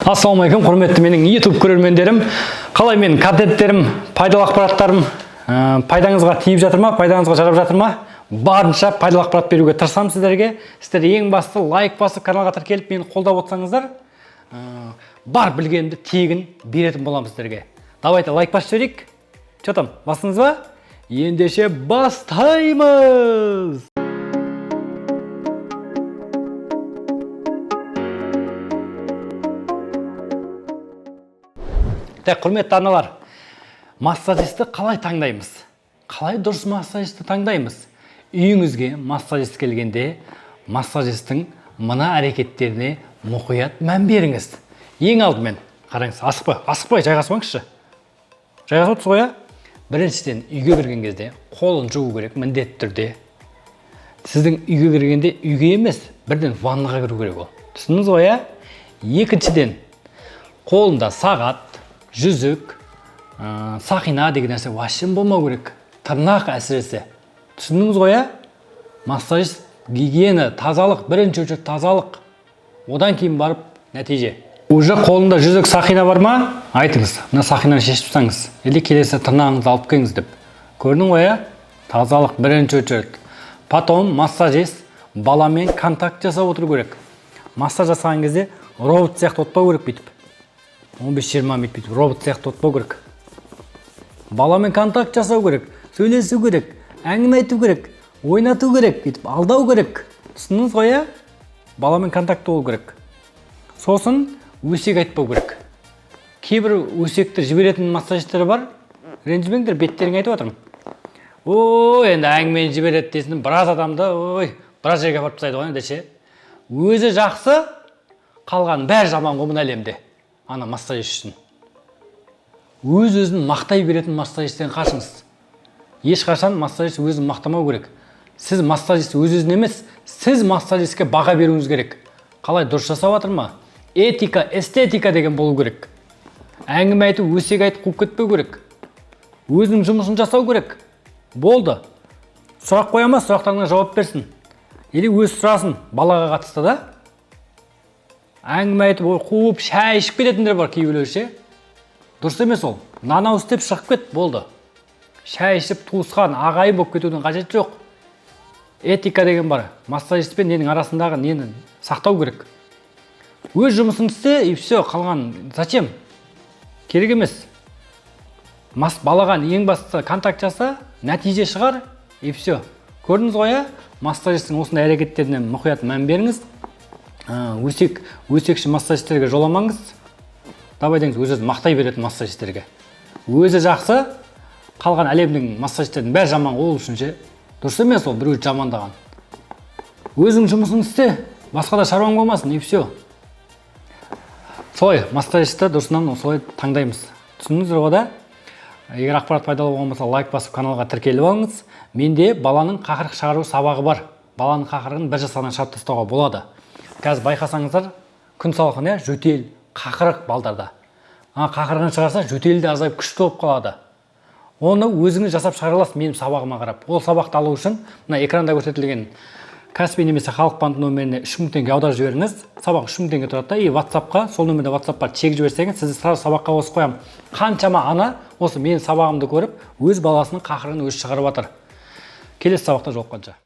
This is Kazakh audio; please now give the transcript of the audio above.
Ассалаумағалейкум, құрметті менің YouTube көрермендерім. Қалай менің контенттерім, пайдалы ақпараттарым пайдаңызға тиіп жатыр ма, пайдаңызға жарап жатыр ма? Барынша пайдалы ақпарат беруге тырысамын сіздерге. Сіздер ең басты лайк басып, каналға тіркеліп мені қолдап отырсаңыздар, бар білгенімді тегін беретін боламын сіздерге. Давайте лайк басып жіберейік. Че там, бастыңыз ба? Ендеше бастаймыз. Құрметті аналар, массажисті қалай таңдаймыз? Қалай дұрыс массажисті таңдаймыз? Үйіңізге массажист келгенде, массажистің мына әрекеттеріне мұқият мән беріңіз. Ең алдымен, қараңыз, асықпай, жайғасып отырсыз ғой? Біріншіден, үйге кірген кезде қолын жуу керек, міндетті түрде. Сіздің үйге кіргенде үйге емес, бірден ваннаға кіру керек ол. Түсіндіңіз ғой? Екіншіден, қолында сағат, жүзік, сақина деген нәрсе вообще болмау керек. Тырнақ әсіресе. Түсіндіңіз ғой? Массажист, гигиена, тазалық, бірінші очередь тазалық. Одан кейін барып нәтиже. Уже қолында жүзік, сақина бар ма? Айтыңыз, мына сақинаны шешіп тастаңыз. Или келесі тырнағыңызды алып келіңіз деп. Көрдің ғой? Тазалық бірінші очередь. Потом массажист баламен контакт жасап отыру керек. Массаж жасаған кезде робот сияқты отпау керек бүйтіп. 15-20 метр робот сияқты отпау керек. Баламен контакт жасау керек, сөйлесу керек, әңгіме айту керек, ойнату керек, бүйтіп алдау керек. Түсіндіңіз ғой? Баламен контакты болу керек. Сосын өсек айтпау керек. Кейбір өсекті жіберетін массажистер бар. Ренжімеңдер, беттеріңе айтып отырмын. Ой, енді әңгімені жібереді десін, біраз адамды, біраз жерге апарып тастайды ғой десе. Өзі жақсы, қалған бәрі жаман ғой мына әлемде. Ана массажист үшін. Өз-өзін мақтай беретін массажисттен қашыңыз. Ешқашан массажист өзін мақтамау керек. Сіз массажист өз-өзін емес, сіз массажистке баға беруіңіз керек. Қалай дұрыс жасап жатыр ма? Этика, эстетика деген болу керек. Әңгіме айту, өсек айтып қуып кетпеу керек. Өзінің жұмысын жасау керек. Болды. Сұрақ қоя ма, сұрақтарына жауап берсін. Или өз сұрасын балаға қатысты да. Әңгіме айтып, қуып, шай ішіп кететіндер бар кейбіреулер ше. Дұрыс емес ол. Нанау істеп шығып кет, болды. Шай ішіп туысқан, ағайын болып кетудің қажеті жоқ. Этика деген бар. Массажист пен ненің арасындағы нені сақтау керек. Өз жұмысын істе, и все, қалған зачем? Керек емес. Балаған ең басты контакт жаса, нәтиже шығар, и все. Көрдіңіз ғой? Массажистің осындай әрекеттеріне мұқият мән беріңіз. Өсекші массажистерге жоламаңыз. Давай деңіз, өзі мақтай беретін массажистерге. Өзі жақсы, қалған әлемнің массажистердің бәрі жаман ол үшін ше. Дұрыс емес ол, біреу жамандаған. Өзің жұмысын істе, басқа да шаруаң болмасын, и все. Солай, массажисті дұрысынан солай таңдаймыз. Түсіндіңіздер ғой да? Егер ақпарат пайдалы болған болса, лайк басып каналға тіркеліп алыңыз. Менде баланың қақырық шығару сабағы бар. Баланың қақырығын 1 жасынан шығарып тастауға болады. Қазір байқасаңыздар, күн салқын, жөтел, қақырық балдарда. Қақырығын шығарса, жөтел де азайып күшті болып қалады. Оны өзіңіз жасап шығара аласыз менің сабағыма қарап. Ол сабақты алу үшін, мына экранда көрсетілген Каспи немесе халық банк нөміріне 3000 теңге аударып жіберіңіз. Сабақ 3000 теңге тұрады. И WhatsApp-қа, сол нөмірде WhatsApp-қа чек жіберсеңіз, сізді сразу сабаққа қосып қоямын. Қаншама ана осы менің сабағымды көріп, өз баласының қақырығын өзі шығарып жатыр. Келесі сабақта жолыққанша.